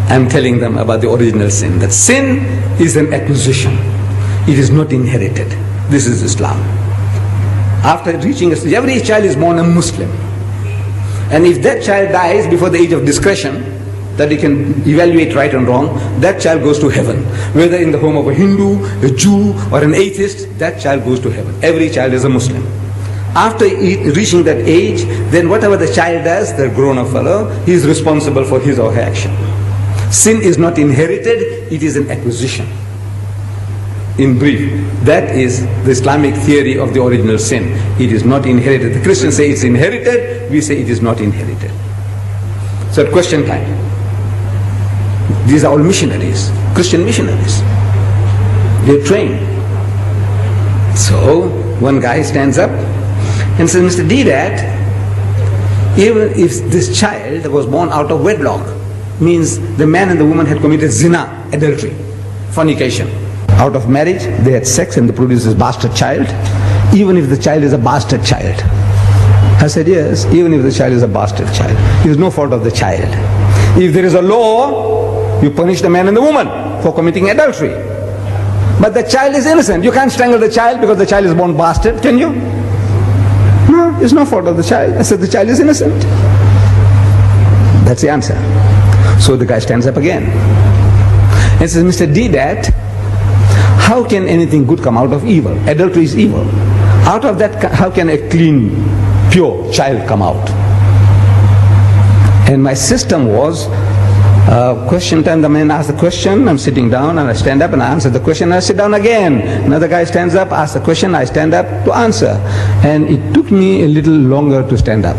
I'm telling them about the original sin. That sin is an acquisition. It is not inherited. This is Islam. After reaching a stage, every child is born a Muslim. And if that child dies before the age of discretion, that he can evaluate right and wrong, that child goes to heaven. Whether in the home of a Hindu, a Jew, or an atheist, that child goes to heaven. Every child is a Muslim. After reaching that age, then whatever the child does, the grown-up fellow, he is responsible for his or her action. Sin is not inherited, it is an acquisition. In brief, that is the Islamic theory of the original sin. It is not inherited. The Christians say it's inherited, we say it is not inherited. So at question time, these are all missionaries, Christian missionaries. They're trained. So one guy stands up and says, Mr. Deedat, even if this child was born out of wedlock, means the man and the woman had committed zina, adultery, fornication. Out of marriage, they had sex and they produced this bastard child, even if the child is a bastard child. I said, yes, even if the child is a bastard child. It is no fault of the child. If there is a law, you punish the man and the woman for committing adultery. But the child is innocent. You can't strangle the child because the child is born bastard, can you? No, it's no fault of the child. I said, the child is innocent. That's the answer. So the guy stands up again and says, Mr. Deedat, how can anything good come out of evil? Adultery is evil. Out of that, how can a clean, pure child come out? And my system was, question time, the man asks the question, I'm sitting down and I stand up and I answer the question and I sit down again. Another guy stands up, asks the question, I stand up to answer. And it took me a little longer to stand up.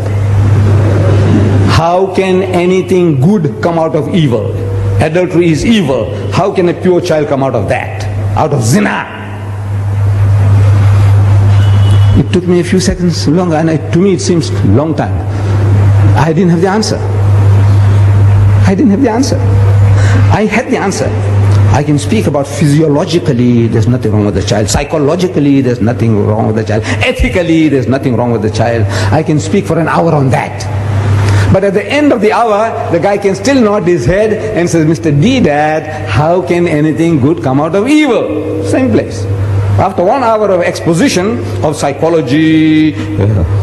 How can anything good come out of evil? Adultery is evil. How can a pure child come out of that? Out of zina? It took me a few seconds longer, and to me it seems a long time. I didn't have the answer. I didn't have the answer. I had the answer. I can speak about physiologically, there's nothing wrong with the child. Psychologically, there's nothing wrong with the child. Ethically, there's nothing wrong with the child. I can speak for an hour on that. But at the end of the hour, the guy can still nod his head and says, Mr. Deedat, how can anything good come out of evil? Same place. After 1 hour of exposition of psychology,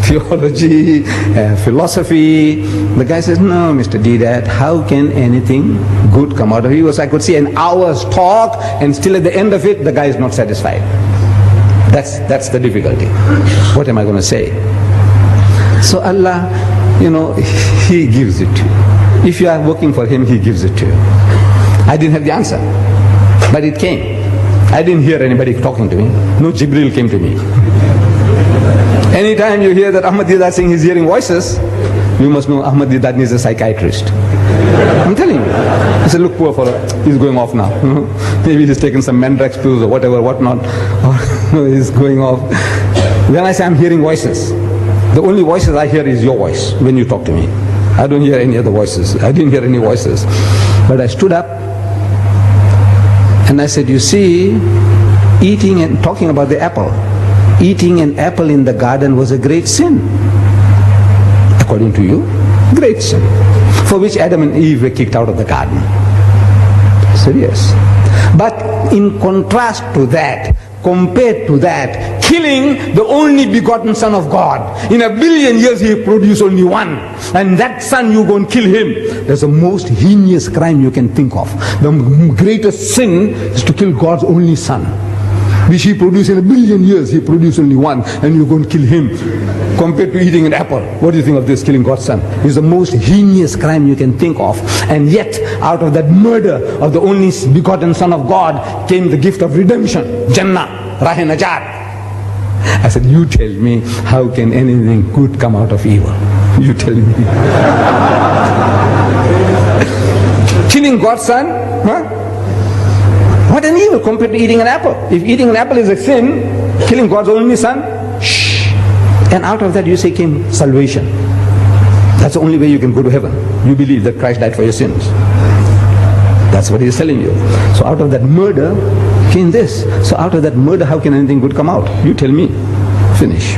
theology, philosophy, the guy says, no, Mr. Deedat, how can anything good come out of evil? So I could see an hour's talk, and still at the end of it, the guy is not satisfied. That's the difficulty. What am I going to say? So Allah, He gives it to you. If you are working for Him, He gives it to you. I didn't have the answer, but it came. I didn't hear anybody talking to me. No Jibril came to me. Anytime you hear that Ahmad Deedat saying he's hearing voices, you must know Ahmad Deedat needs a psychiatrist. I'm telling you. I said, look, poor fellow, he's going off now. Maybe he's taken some Mandrax pills or whatever, whatnot. Or he's going off. When I say I'm hearing voices, the only voices I hear is your voice when you talk to me. I don't hear any other voices. I didn't hear any voices. But I stood up and I said, you see, eating and talking about the apple, eating an apple in the garden was a great sin. According to you, great sin. For which Adam and Eve were kicked out of the garden. I said, yes. But in contrast to that, compared to that, killing the only begotten Son of God. In 1 billion years He produced only one. And that son, you go and kill him. That's the most heinous crime you can think of. The greatest sin is to kill God's only Son, which He produced in 1 billion years. He produced only one, and you go and kill him. Compared to eating an apple, what do you think of this, killing God's Son? It's the most heinous crime you can think of. And yet, out of that murder of the only begotten Son of God came the gift of redemption, Jannah, Rah Najat. I said, you tell me, how can anything good come out of evil? You tell me. Killing God's Son? Huh? What an evil compared to eating an apple. If eating an apple is a sin, killing God's only Son, shh. And out of that you say came salvation. That's the only way you can go to heaven. You believe that Christ died for your sins. That's what He's telling you. So out of that murder came this. So out of that murder, how can anything good come out? You tell me. Finish.